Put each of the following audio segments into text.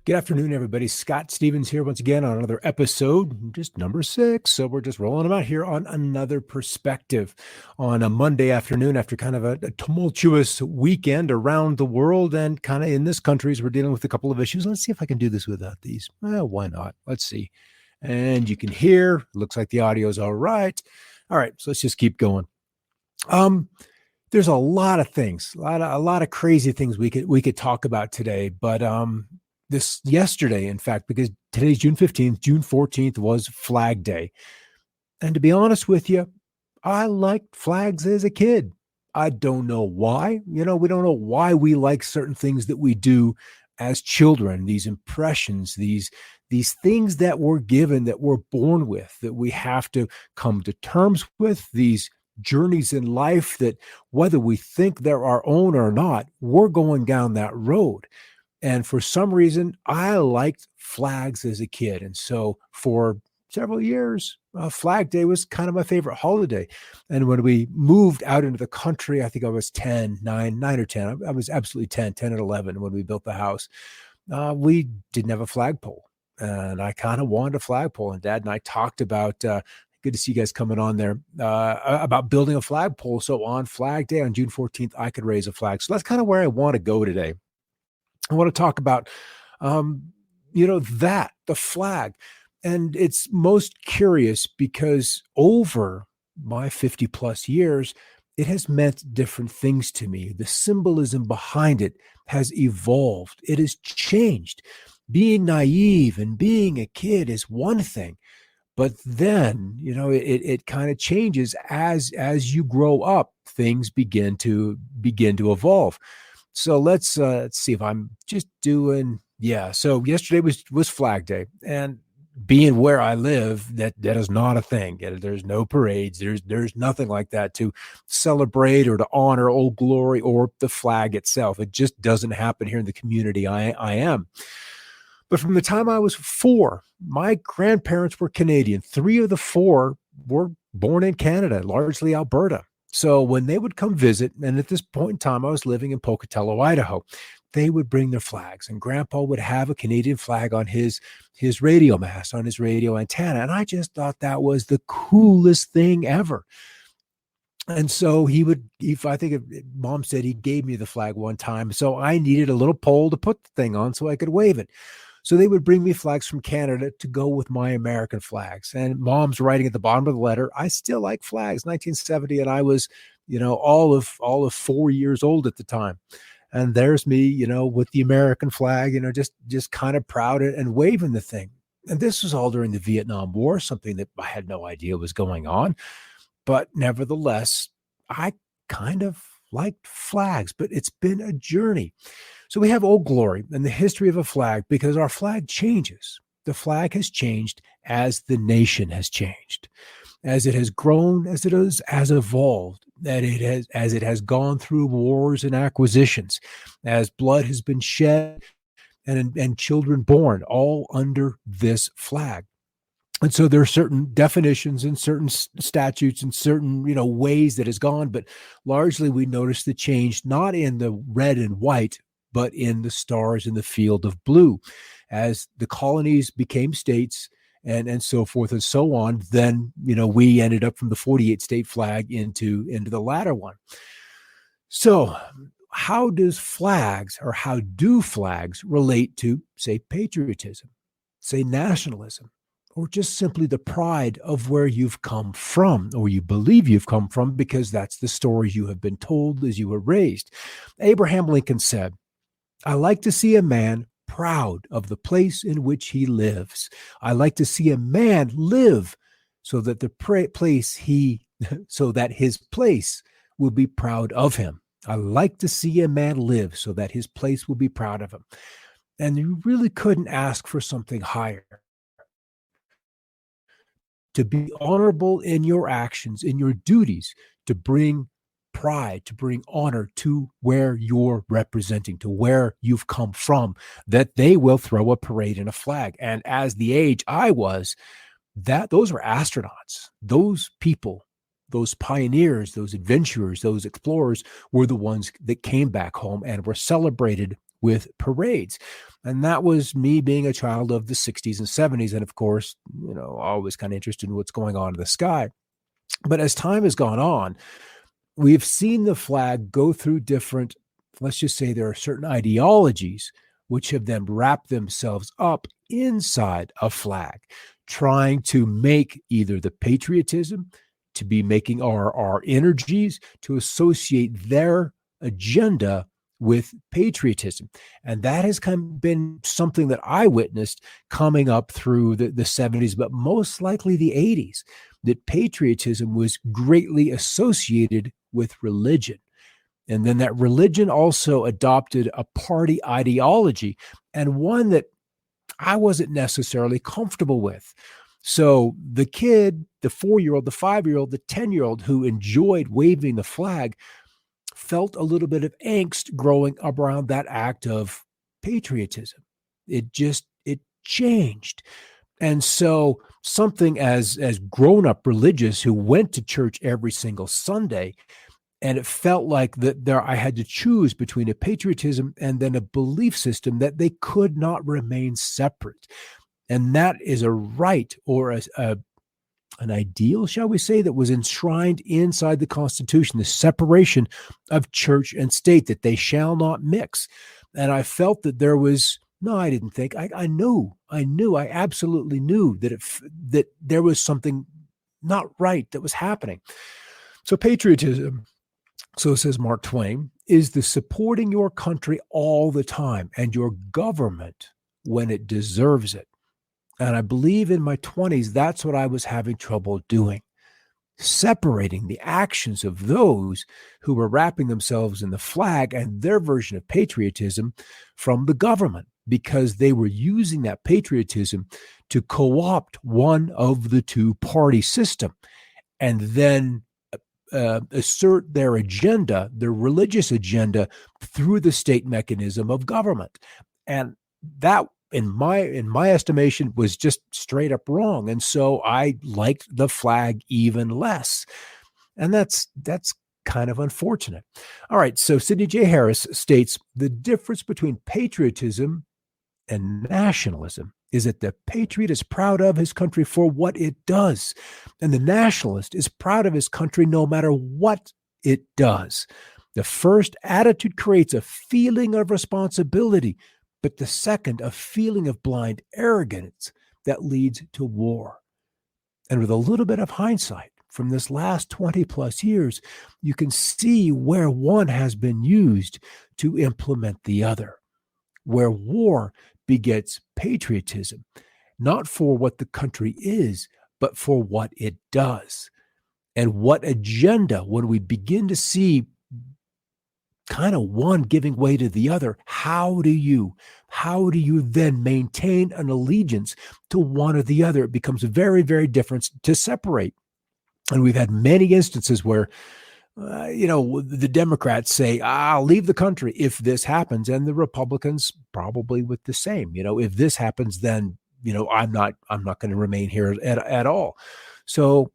Good afternoon, everybody. Scott Stevens here once again on another episode, just number 6. So we're just rolling them out here on another perspective on a Monday afternoon after kind of a tumultuous weekend around the world and kind of in this country as we're dealing with a couple of issues. Let's see if I can do this without these. Well, why not? Let's see. And you can hear, looks like the audio is all right. All right, so let's just keep going. There's a lot of things, a lot of crazy things we could talk about today, but this yesterday, in fact, because today's June 15th, June 14th was Flag Day. And to be honest with you, I liked flags as a kid. I don't know why. We don't know why we like certain things that we do as children, these impressions, these things that we're given, that we're born with, that we have to come to terms with, these journeys in life that whether we think they're our own or not, we're going down that road. And for some reason, I liked flags as a kid. And so for several years, Flag Day was kind of my favorite holiday. And when we moved out into the country, I think I was 9 or 10. I was absolutely 10 and 11 when we built the house. We didn't have a flagpole. And I kind of wanted a flagpole. And Dad and I talked about, good to see you guys coming on there, about building a flagpole. So on Flag Day, on June 14th, I could raise a flag. So that's kind of where I want to go today. I want to talk about, the flag. And it's most curious because over my 50 plus years, it has meant different things to me. The symbolism behind it has evolved. It has changed. Being naive and being a kid is one thing, but then, it kind of changes as you grow up, things begin to evolve. So let's see if I'm just doing, so yesterday was Flag Day, and being where I live, that is not a thing. There's no parades. There's nothing like that to celebrate or to honor Old Glory or the flag itself. It just doesn't happen here in the community I am. But from the time I was 4, my grandparents were Canadian. 3 of the 4 were born in Canada, largely Alberta. So when they would come visit, and at this point in time, I was living in Pocatello, Idaho, they would bring their flags, and Grandpa would have a Canadian flag on his radio mast, on his radio antenna. And I just thought that was the coolest thing ever. And so Mom said he gave me the flag one time. So I needed a little pole to put the thing on so I could wave it. So they would bring me flags from Canada to go with my American flags. And Mom's writing at the bottom of the letter, I still like flags, 1970. And I was, all of 4 years old at the time. And there's me, with the American flag, just kind of proud and waving the thing. And this was all during the Vietnam War, something that I had no idea was going on. But nevertheless, I kind of liked flags, but it's been a journey. So we have Old Glory and the history of a flag because our flag changes. The flag has changed as the nation has changed, as it has grown, as it has evolved, as it has gone through wars and acquisitions, as blood has been shed and children born, all under this flag. And so there are certain definitions and certain statutes and certain, ways that has gone, but largely we notice the change not in the red and white, but in the stars in the field of blue. As the colonies became states and so forth and so on, then, we ended up from the 48 state flag into the latter one. So how do flags relate to, say, patriotism, say, nationalism, or just simply the pride of where you've come from, or you believe you've come from, because that's the story you have been told as you were raised? Abraham Lincoln said, I like to see a man proud of the place in which he lives. I like to see a man live so that his place will be proud of him. I like to see a man live so that his place will be proud of him. And you really couldn't ask for something higher. To be honorable in your actions, in your duties, to bring pride, to bring honor to where you're representing, to where you've come from, that they will throw a parade and a flag. And as the age I was, those were astronauts. Those people, those pioneers, those adventurers, those explorers were the ones that came back home and were celebrated with parades. And that was me being a child of the 60s and 70s. And of course, always kind of interested in what's going on in the sky. But as time has gone on, we've seen the flag go through different, let's just say there are certain ideologies which have then wrapped themselves up inside a flag, trying to make either the patriotism, to be making our energies to associate their agenda with patriotism. And that has been something that I witnessed coming up through the 70s, but most likely the 80s, that patriotism was greatly associated with religion. And then that religion also adopted a party ideology, and one that I wasn't necessarily comfortable with. So the kid, the 4-year-old, the 5-year-old, the 10-year-old who enjoyed waving the flag felt a little bit of angst growing up around that act of patriotism. It changed. And so something as grown-up religious who went to church every single Sunday, and it felt like that I had to choose between a patriotism and then a belief system, that they could not remain separate. And that is a right, or an ideal, shall we say, that was enshrined inside the Constitution, the separation of church and state, that they shall not mix. And I felt that there was, no, I didn't think, I knew, I absolutely knew that there was something not right that was happening. So patriotism, so says Mark Twain, is the supporting your country all the time and your government when it deserves it. And I believe in my 20s, that's what I was having trouble doing, separating the actions of those who were wrapping themselves in the flag and their version of patriotism from the government, because they were using that patriotism to co-opt one of the two-party system and then assert their agenda, their religious agenda, through the state mechanism of government. And that, in my estimation, was just straight up wrong. And so I liked the flag even less. And that's kind of unfortunate. All right. So Sidney J. Harris states the difference between patriotism and nationalism is that the patriot is proud of his country for what it does, and the nationalist is proud of his country no matter what it does. The first attitude creates a feeling of responsibility, but the second, a feeling of blind arrogance that leads to war. And with a little bit of hindsight from this last 20 plus years, you can see where one has been used to implement the other, where war begets patriotism, not for what the country is, but for what it does. And what agenda, when we begin to see kind of one giving way to the other, how do you then maintain an allegiance to one or the other? It becomes very, very different to separate. And we've had many instances where the Democrats say, I'll leave the country if this happens. And the Republicans probably with the same, if this happens, then, I'm not going to remain here at all. So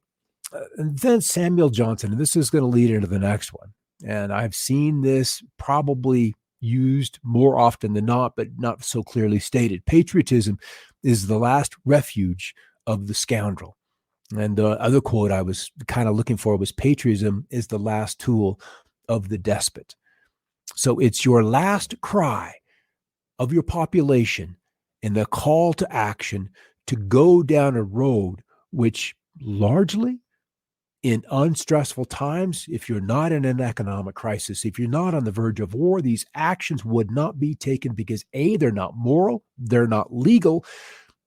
then Samuel Johnson, and this is going to lead into the next one. And I've seen this probably used more often than not, but not so clearly stated. Patriotism is the last refuge of the scoundrel. And the other quote I was kind of looking for was, patriotism is the last tool of the despot. So it's your last cry of your population in the call to action to go down a road which largely, in unstressful times, if you're not in an economic crisis, if you're not on the verge of war, these actions would not be taken because A, they're not moral, they're not legal,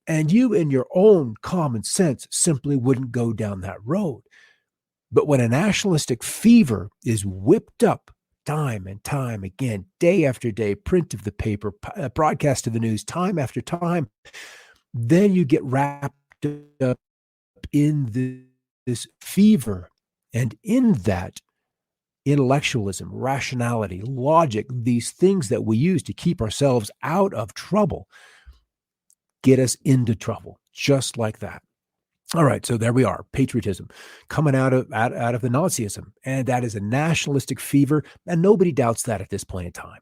and you in your own common sense simply wouldn't go down that road. But when a nationalistic fever is whipped up time and time again, day after day, print of the paper, broadcast of the news, time after time, then you get wrapped up in this fever, and in that intellectualism, rationality, logic, these things that we use to keep ourselves out of trouble, get us into trouble, just like that. All right, so there we are, patriotism coming out of the Nazism, and that is a nationalistic fever, and nobody doubts that at this point in time.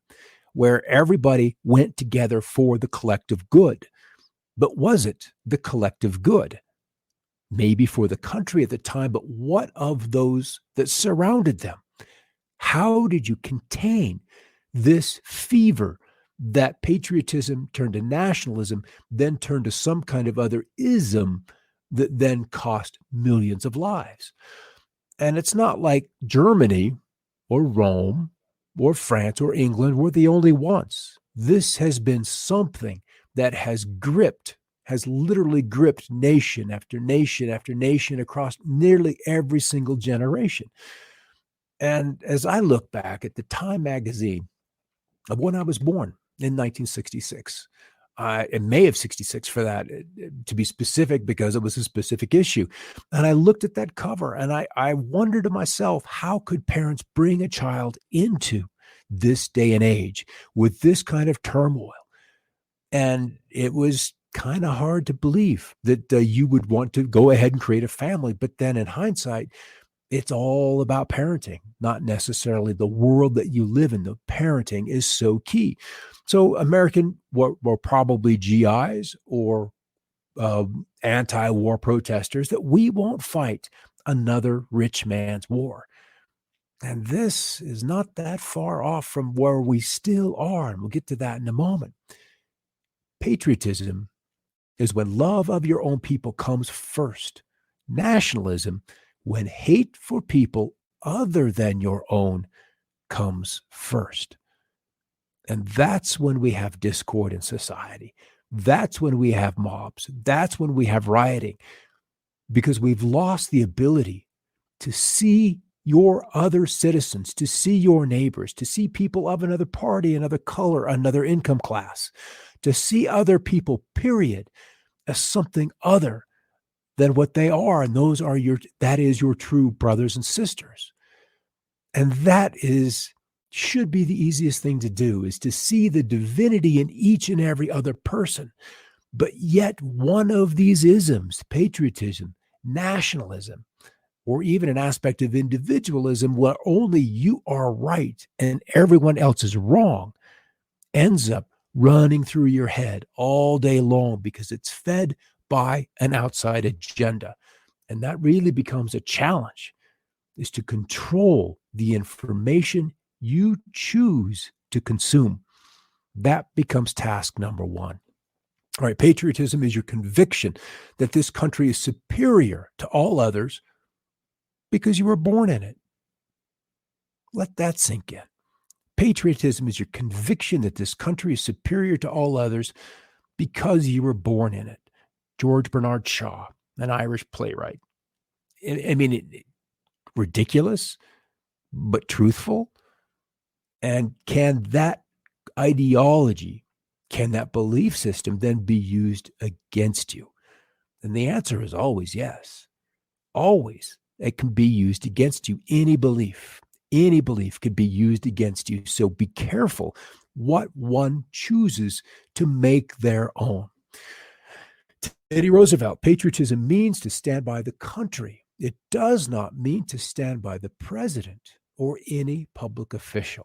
where everybody went together for the collective good. But was it the collective good? Maybe for the country at the time, but what of those that surrounded them? How did you contain this fever that patriotism turned to nationalism, then turned to some kind of other ism that then cost millions of lives? And it's not like Germany or Rome or France or England were the only ones. This has been something that has literally gripped nation after nation after nation across nearly every single generation. And as I look back at the Time magazine of when I was born in 1966, in May of 66 for that, to be specific, because it was a specific issue. And I looked at that cover and I wondered to myself, how could parents bring a child into this day and age with this kind of turmoil? And it was kind of hard to believe that you would want to go ahead and create a family. But then in hindsight, it's all about parenting, not necessarily the world that you live in. The parenting is so key. So American were probably GIs or anti-war protesters that we won't fight another rich man's war. And this is not that far off from where we still are. And we'll get to that in a moment. Patriotism is when love of your own people comes first. Nationalism, when hate for people other than your own comes first. And that's when we have discord in society. That's when we have mobs. That's when we have rioting, because we've lost the ability to see your other citizens, to see your neighbors, to see people of another party, another color, another income class, to see other people, period, as something other than what they are. And that is your true brothers and sisters. And that should be the easiest thing to do, is to see the divinity in each and every other person. But yet one of these isms, patriotism, nationalism, or even an aspect of individualism where only you are right and everyone else is wrong, ends up running through your head all day long because it's fed by an outside agenda. And that really becomes a challenge, is to control the information you choose to consume. That becomes task number one. All right, patriotism is your conviction that this country is superior to all others because you were born in it. Let that sink in. Patriotism is your conviction that this country is superior to all others because you were born in it. George Bernard Shaw, an Irish playwright. I mean, ridiculous, but truthful. And can that ideology, can that belief system then be used against you? And the answer is always yes. Always. It can be used against you. Any belief could be used against you. So be careful what one chooses to make their own. Teddy Roosevelt, patriotism means to stand by the country. It does not mean to stand by the president or any public official.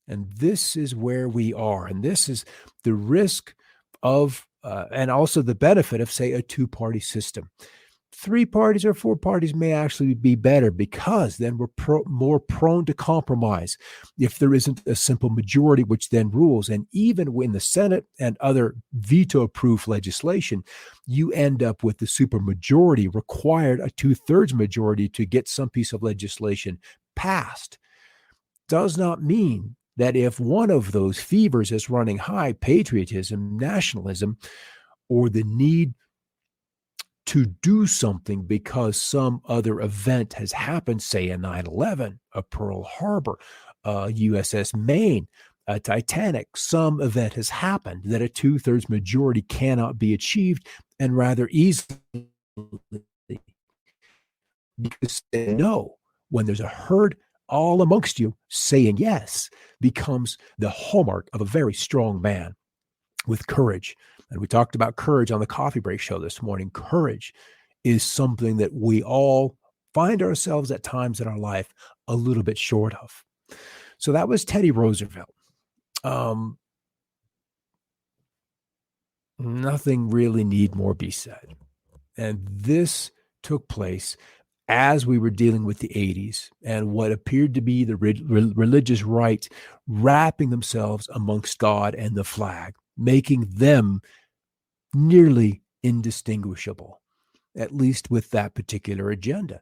And this is where we are. And this is the risk of, and also the benefit of, say, a two-party system. 3 parties or 4 parties may actually be better, because then we're more prone to compromise if there isn't a simple majority which then rules. And even when the Senate and other veto-proof legislation, you end up with the supermajority required, a 2/3 majority to get some piece of legislation passed. Does not mean that if one of those fevers is running high, patriotism, nationalism, or the need to do something because some other event has happened, say a 9/11, a Pearl Harbor, a USS Maine, a Titanic, some event has happened, that a 2/3 majority cannot be achieved, and rather easily, because they know when there's a herd all amongst you, saying yes becomes the hallmark of a very strong man with courage. And we talked about courage on the Coffee Break show this morning. Courage is something that we all find ourselves at times in our life a little bit short of. So that was Teddy Roosevelt. Um, Nothing really need more be said. And this took place as we were dealing with the 80s and what appeared to be the religious right wrapping themselves amongst God and the flag, making them nearly indistinguishable, at least with that particular agenda.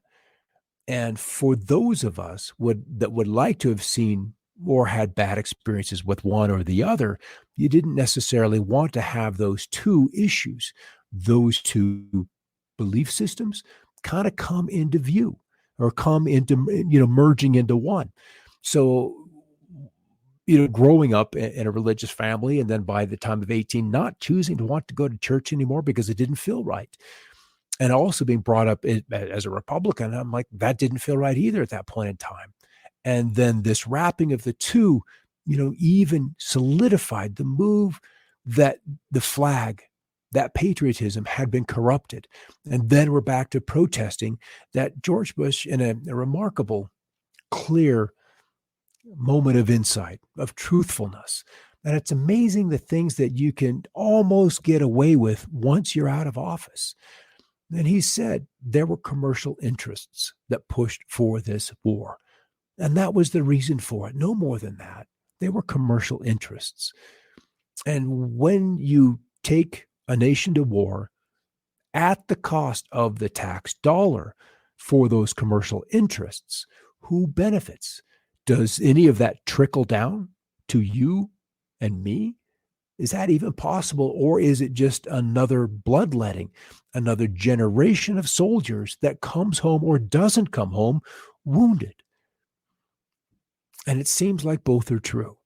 And for those of us that would like to have seen or had bad experiences with one or the other, you didn't necessarily want to have those two issues, those two belief systems kind of come into view or come into, merging into one. So, growing up in a religious family, and then by the time of 18, not choosing to want to go to church anymore because it didn't feel right, and also being brought up as a Republican, I'm like, that didn't feel right either at that point in time. And then this wrapping of the two, even solidified the move that the flag, that patriotism had been corrupted. And then we're back to protesting that George Bush, in a remarkable, clear moment of insight, of truthfulness. And it's amazing the things that you can almost get away with once you're out of office. And he said there were commercial interests that pushed for this war. And that was the reason for it. No more than that. They were commercial interests. And when you take a nation to war at the cost of the tax dollar for those commercial interests, who benefits? Does any of that trickle down to you and me? Is that even possible? Or is it just another bloodletting, another generation of soldiers that comes home or doesn't come home wounded? And it seems like both are true.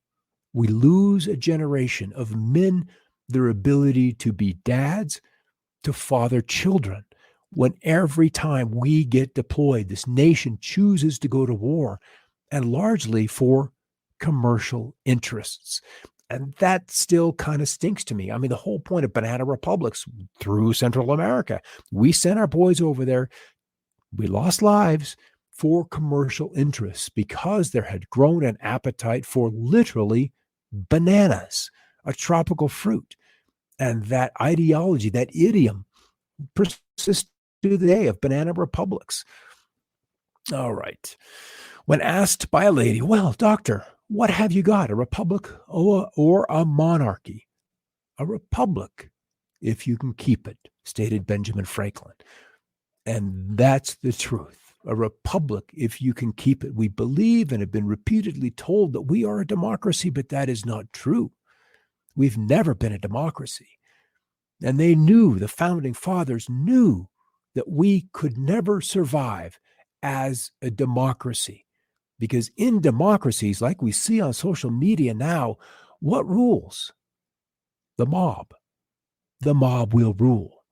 We lose a generation of men, their ability to be dads, to father children. When every time we get deployed, this nation chooses to go to war, and largely for commercial interests. And that still kind of stinks to me. I mean, the whole point of banana republics through Central America, we sent our boys over there. We lost lives for commercial interests because there had grown an appetite for literally bananas, a tropical fruit. And that ideology, that idiom persists to the day of banana republics. All right. When asked by a lady, well, doctor, what have you got, a republic or a monarchy? A republic, if you can keep it, stated Benjamin Franklin. And that's the truth. A republic, if you can keep it. We believe and have been repeatedly told that we are a democracy, but that is not true. We've never been a democracy. And they knew, the founding fathers knew, that we could never survive as a democracy. Because in democracies, like we see on social media now, what rules? The mob. The mob will rule.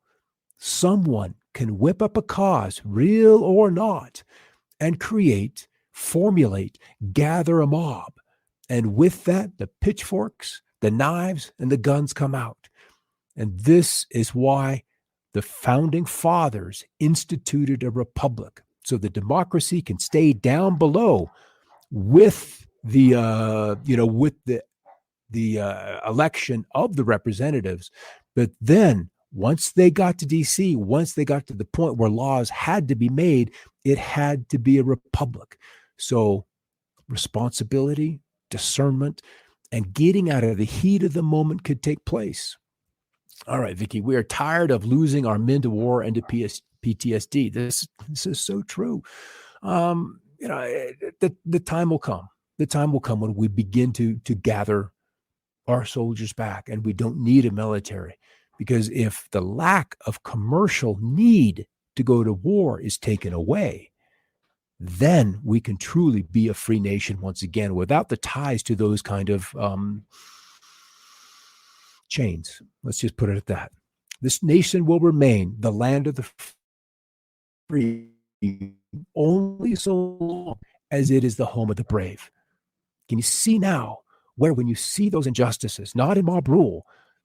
Someone can whip up a cause, real or not, and create, formulate, gather a mob. And with that, the pitchforks, the knives, and the guns come out. And this is why the founding fathers instituted a republic, so the democracy can stay down below with the election of the representatives. But then once they got to DC, once they got to the point where laws had to be made, it had to be a republic. So responsibility, discernment, and getting out of the heat of the moment could take place. All right, Vicky, we are tired of losing our men to war and to PTSD. This is so true. The time will come. The time will come when we begin to gather our soldiers back, and we don't need a military, because if the lack of commercial need to go to war is taken away, then we can truly be a free nation once again without the ties to those kind of chains. Let's just put it at that. This nation will remain the land of the free only so long as it is the home of the brave. Can you see now where, when you see those injustices, not in mob rule,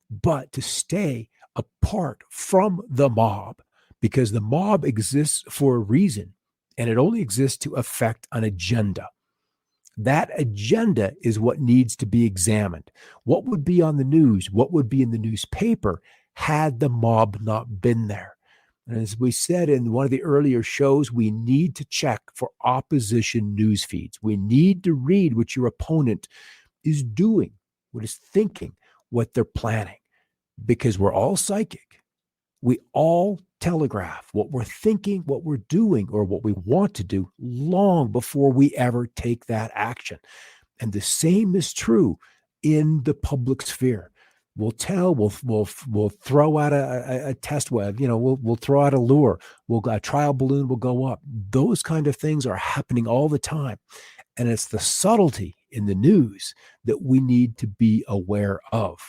but to stay apart from the mob, because the mob exists for a reason, and it only exists to affect an agenda. That agenda is what needs to be examined. What would be on the news? What would be in the newspaper had the mob not been there? And as we said in one of the earlier shows, we need to check for opposition news feeds. We need to read what your opponent is doing, what is thinking, what they're planning, because we're all psychic. We all telegraph what we're thinking, what we're doing, or what we want to do long before we ever take that action. And the same is true in the public sphere. We'll throw out a test web, we'll throw out a lure, a trial balloon will go up. Those kind of things are happening all the time. And it's the subtlety in the news that we need to be aware of.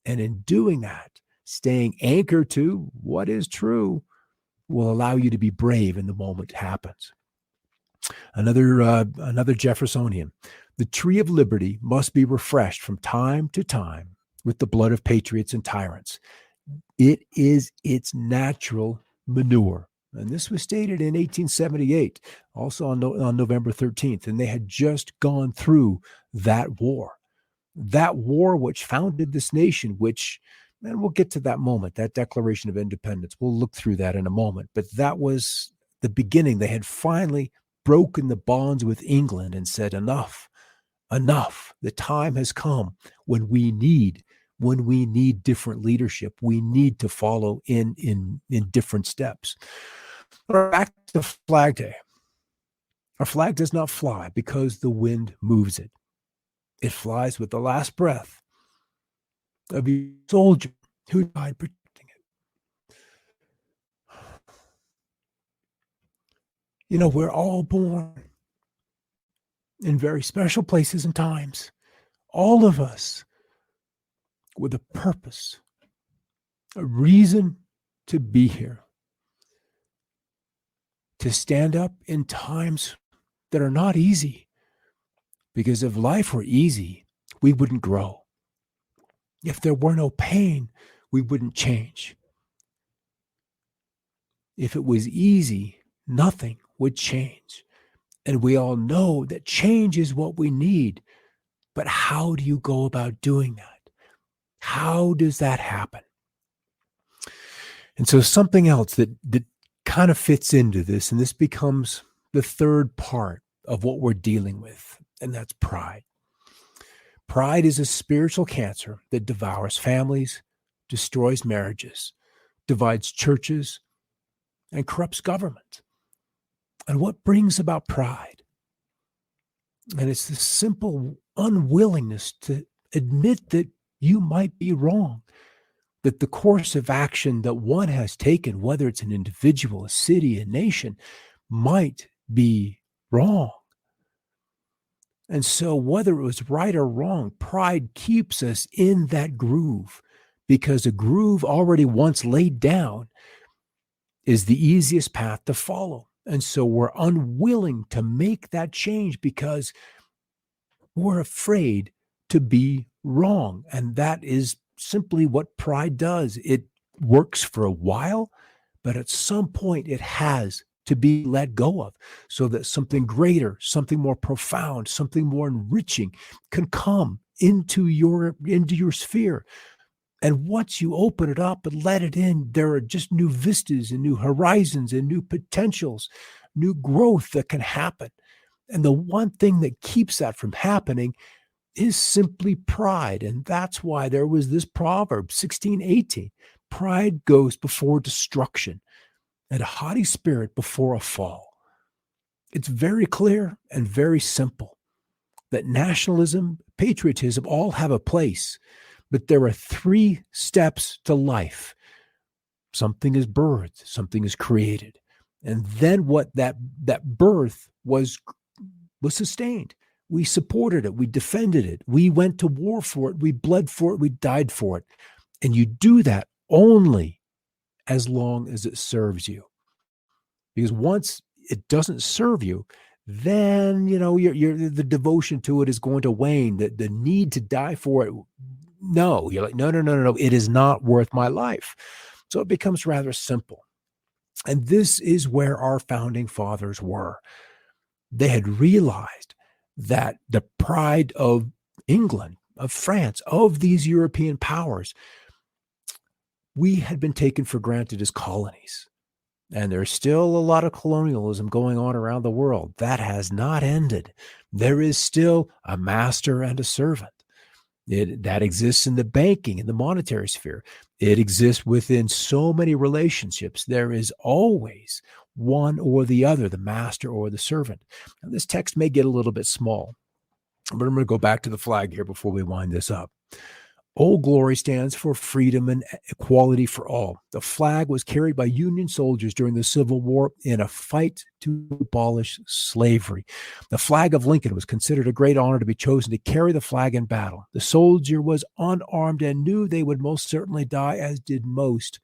And in doing that, staying anchored to what is true will allow you to be brave in the moment happens. Another Jeffersonian. The tree of liberty must be refreshed from time to time with the blood of patriots and tyrants. It is its natural manure. And this was stated in 1878, also on November 13th. And they had just gone through that war which founded this nation, and we'll get to that moment, that Declaration of Independence. We'll look through that in a moment. But that was the beginning. They had finally broken the bonds with England and said, enough. The time has come when we need different leadership. We need to follow in different steps. But back to Flag Day. Our flag does not fly because the wind moves it. It flies with the last breath of a soldier who died protecting it. We're all born in very special places and times. All of us with a purpose, a reason to be here, to stand up in times that are not easy. Because if life were easy, we wouldn't grow. If there were no pain, we wouldn't change. If it was easy, nothing would change. And we all know that change is what we need. But how do you go about doing that? How does that happen? And so something else that kind of fits into this, and this becomes the third part of what we're dealing with, and that's pride. Pride is a spiritual cancer that devours families, destroys marriages, divides churches, and corrupts government. And what brings about pride? And it's the simple unwillingness to admit that you might be wrong, that the course of action that one has taken, whether it's an individual, a city, a nation, might be wrong. And so whether it was right or wrong, pride keeps us in that groove, because a groove already once laid down is the easiest path to follow. And so we're unwilling to make that change because we're afraid to be wrong. And that is simply what pride does. It works for a while, but at some point it has to be let go of so that something greater, something more profound, something more enriching can come into your sphere. And once you open it up and let it in, there are just new vistas and new horizons and new potentials, new growth that can happen. And the one thing that keeps that from happening is simply pride. And that's why there was this proverb, 16:18, pride goes before destruction and a haughty spirit before a fall. It's very clear and very simple that nationalism, patriotism all have a place. But there are 3 steps to life. Something is birthed, something is created. And then what that birth was sustained. We supported it, we defended it, we went to war for it, we bled for it, we died for it. And you do that only as long as it serves you. Because once it doesn't serve you, then the devotion to it is going to wane. The need to die for it. No, you're like, no. It is not worth my life. So it becomes rather simple. And this is where our founding fathers were. They had realized that the pride of England, of France, of these European powers, we had been taken for granted as colonies. And there's still a lot of colonialism going on around the world. That has not ended. There is still a master and a servant. That exists in the banking and the monetary sphere. It exists within so many relationships. There is always one or the other, the master or the servant. Now, this text may get a little bit small, but I'm going to go back to the flag here before we wind this up. Old Glory stands for freedom and equality for all. The flag was carried by Union soldiers during the Civil War in a fight to abolish slavery. The flag of Lincoln was considered a great honor to be chosen to carry the flag in battle. The soldier was unarmed and knew they would most certainly die, as did most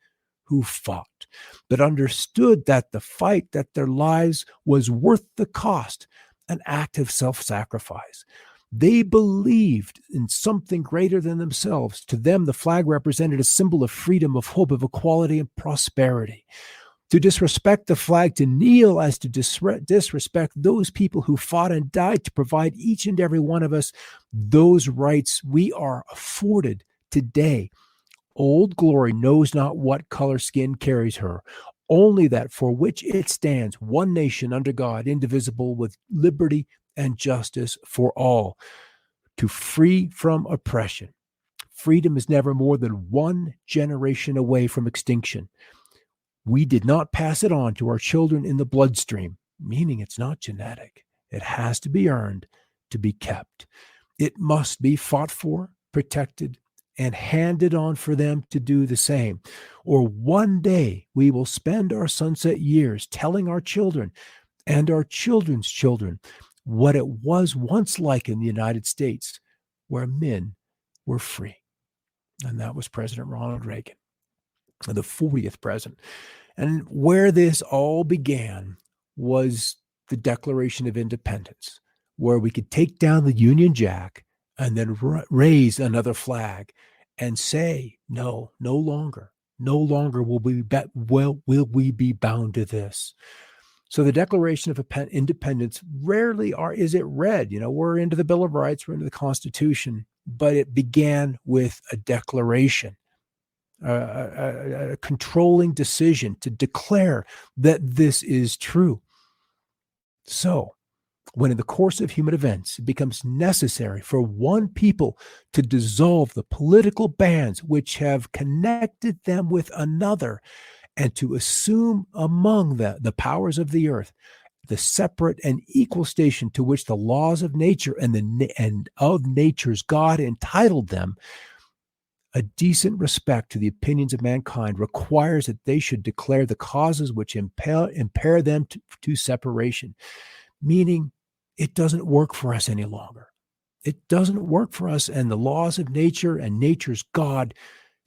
who fought, but understood that the fight, that their lives was worth the cost, an act of self-sacrifice. They believed in something greater than themselves. To them, the flag represented a symbol of freedom, of hope, of equality, and prosperity. To disrespect the flag, to kneel, as to disrespect those people who fought and died to provide each and every one of us those rights we are afforded today. Old Glory knows not what color skin carries her, only that for which it stands, one nation under God, indivisible, with liberty and justice for all, to free from oppression. Freedom is never more than one generation away from extinction. We did not pass it on to our children in the bloodstream, meaning it's not genetic. It has to be earned to be kept. It must be fought for, protected, and handed on for them to do the same. Or one day we will spend our sunset years telling our children and our children's children what it was once like in the United States, where men were free. And that was President Ronald Reagan, the 40th president. And where this all began was the Declaration of Independence, where we could take down the Union Jack and then raise another flag and say, no longer will we be bound to this. So the Declaration of Independence rarely is it read. We're into the Bill of Rights, we're into the Constitution, but it began with a declaration, a controlling decision to declare that this is true. So when in the course of human events, it becomes necessary for one people to dissolve the political bands which have connected them with another, and to assume among the powers of the earth the separate and equal station to which the laws of nature and of nature's God entitled them, a decent respect to the opinions of mankind requires that they should declare the causes which impair them to separation, meaning it doesn't work for us any longer. It doesn't work for us, and the laws of nature and nature's God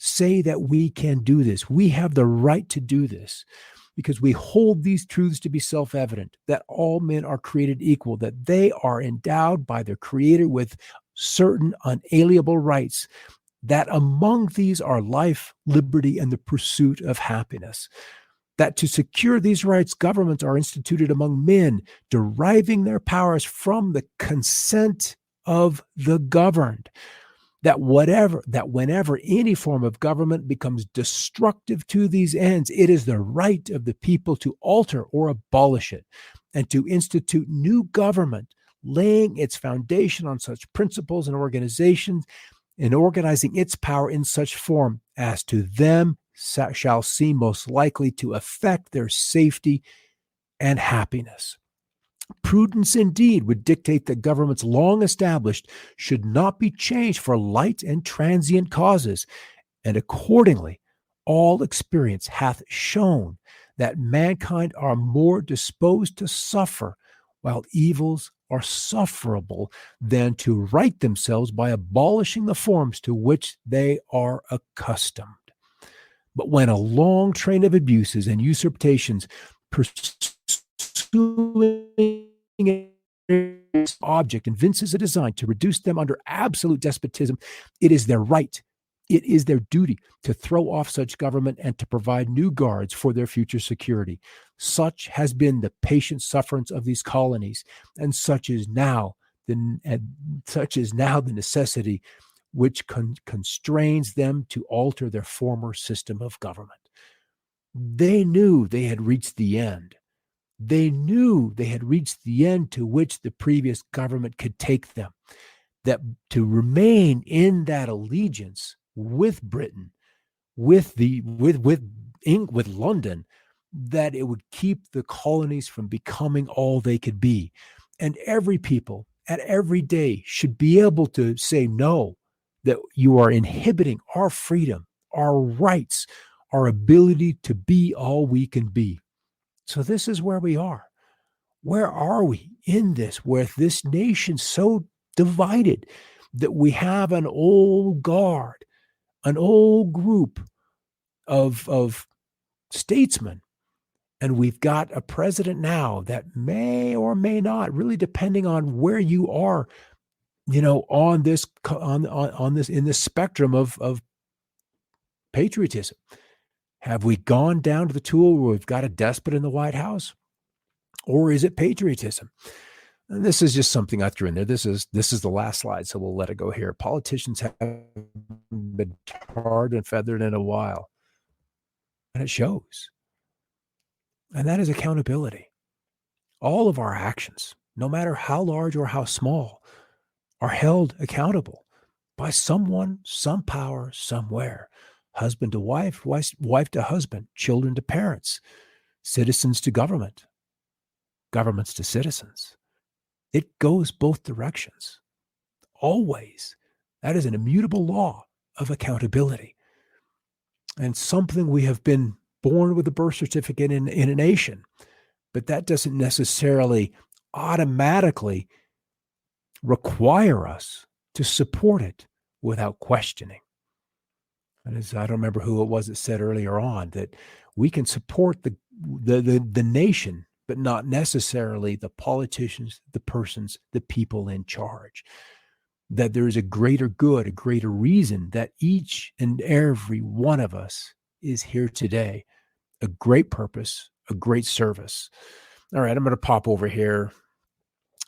say that we can do this. We have the right to do this because we hold these truths to be self-evident, that all men are created equal, that they are endowed by their Creator with certain unalienable rights, that among these are life, liberty, and the pursuit of happiness. That to secure these rights, governments are instituted among men, deriving their powers from the consent of the governed. That whenever any form of government becomes destructive to these ends, it is the right of the people to alter or abolish it, and to institute new government, laying its foundation on such principles and organizations, and organizing its power in such form as to them shall seem most likely to affect their safety and happiness. Prudence indeed would dictate that governments long established should not be changed for light and transient causes, and accordingly all experience hath shown that mankind are more disposed to suffer while evils are sufferable than to right themselves by abolishing the forms to which they are accustomed. But when a long train of abuses and usurpations pursuing its object evinces a design to reduce them under absolute despotism, it is their right, it is their duty to throw off such government and to provide new guards for their future security. Such has been the patient sufferance of these colonies, and such is now such is now the necessity which constrains them to alter their former system of government. They knew they had reached the end. They knew they had reached the end to which the previous government could take them, that to remain in that allegiance with Britain, with London, that it would keep the colonies from becoming all they could be. And every people at every day should be able to say no, that you are inhibiting our freedom, our rights, our ability to be all we can be. So this is where we are. Where are we in this, with this nation so divided that we have an old guard, an old group of statesmen, and we've got a president now that may or may not, really depending on where you are, on this in this spectrum of patriotism. Have we gone down to the tool where we've got a despot in the White House, or is it patriotism? And this is just something I threw in there. This is the last slide, so we'll let it go here. Politicians haven't been tarred and feathered in a while, and it shows. And that is accountability. All of our actions, no matter how large or how small, are held accountable by someone, some power, somewhere. Husband to wife, wife to husband, children to parents, citizens to government, governments to citizens. It goes both directions, always. That is an immutable law of accountability, and something we have been born with a birth certificate in a nation, but that doesn't necessarily automatically require us to support it without questioning. And as I don't remember who it was that said earlier on, that we can support the nation, but not necessarily the politicians, the persons, the people in charge. That there is a greater good, a greater reason that each and every one of us is here today. A great purpose, a great service. All right, I'm going to pop over here.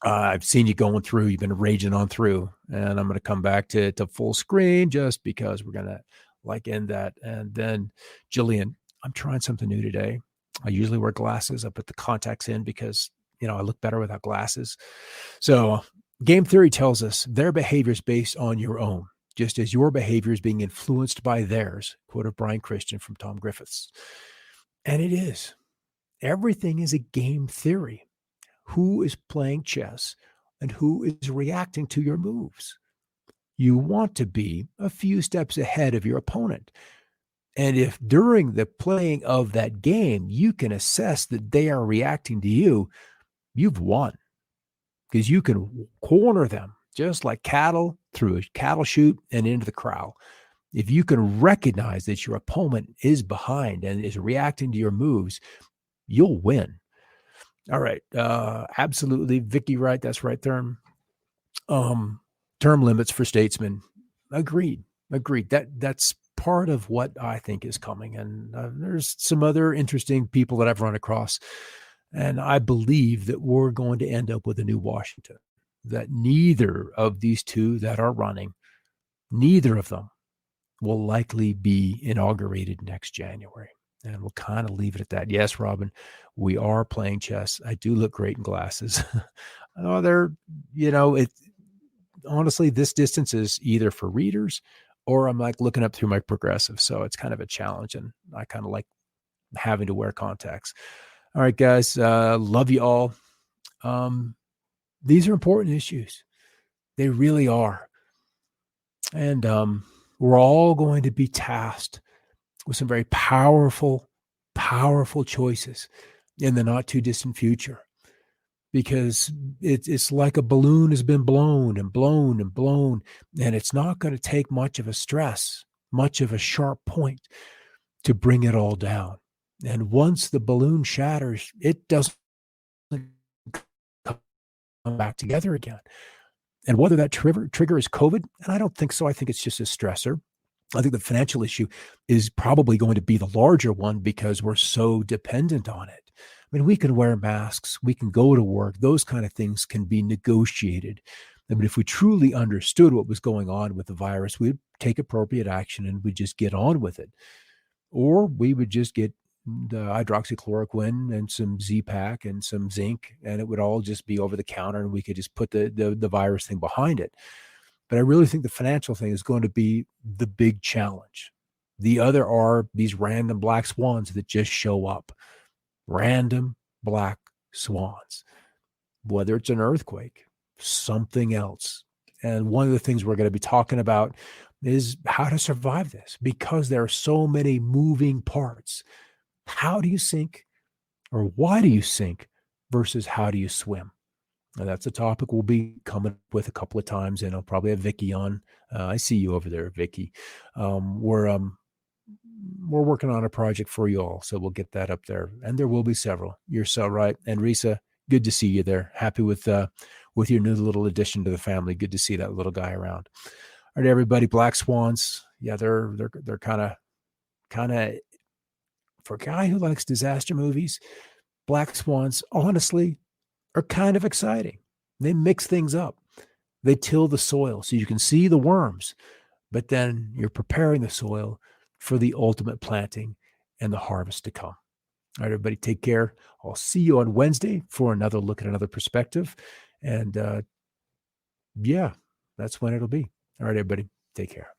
I've seen you going through. You've been raging on through, and I'm going to come back to full screen just because we're going to end that. And then, Jillian, I'm trying something new today. I usually wear glasses. I put the contacts in because, I look better without glasses. So game theory tells us their behavior is based on your own, just as your behavior is being influenced by theirs. Quote of Brian Christian from Tom Griffiths. And it is. Everything is a game theory. Who is playing chess and who is reacting to your moves? You want to be a few steps ahead of your opponent. And if during the playing of that game, you can assess that they are reacting to you, you've won, because you can corner them just like cattle through a cattle chute and into the corral. If you can recognize that your opponent is behind and is reacting to your moves, you'll win. All right. Absolutely. Vicky, right. That's right. Term limits for statesmen. Agreed. That's part of what I think is coming. And there's some other interesting people that I've run across. And I believe that we're going to end up with a new Washington, that neither of these two that are running, neither of them will likely be inaugurated next January. And we'll kind of leave it at that. Yes, Robin, we are playing chess. I do look great in glasses. Honestly, this distance is either for readers or I'm like looking up through my progressive. So it's kind of a challenge. And I kind of like having to wear contacts. All right, guys. Love you all. These are important issues. They really are. And we're all going to be tasked with some very powerful choices in the not too distant future, because it's like a balloon has been blown and blown and blown, and it's not going to take much of a stress, much of a sharp point to bring it all down. And once the balloon shatters, it doesn't come back together again. And whether that trigger is COVID, and I don't think so. I think it's just a stressor. I think the financial issue is probably going to be the larger one because we're so dependent on it. I mean, we can wear masks, we can go to work, those kind of things can be negotiated. I mean, if we truly understood what was going on with the virus, we'd take appropriate action and we'd just get on with it. Or we would just get the hydroxychloroquine and some Z-Pak and some zinc, and it would all just be over the counter, and we could just put the virus thing behind it. But I really think the financial thing is going to be the big challenge. The other are these random black swans that just show up. Random black swans, whether it's an earthquake, something else. And one of the things we're going to be talking about is how to survive this, because there are so many moving parts. How do you sink, or why do you sink, versus how do you swim? And that's a topic we'll be coming up with a couple of times, and I'll probably have Vicky on. I see you over there, Vicky. We're working on a project for you all, so we'll get that up there, and there will be several. You're so right. And Risa, good to see you there. Happy with your new little addition to the family. Good to see that little guy around. All right, everybody. Black swans. Yeah, they're kind of for a guy who likes disaster movies. Black swans, honestly, are kind of exciting. They mix things up. They till the soil so you can see the worms, but then you're preparing the soil for the ultimate planting and the harvest to come. All right, everybody, take care. I'll see you on Wednesday for another look at another perspective. And yeah, that's when it'll be. All right, everybody, take care.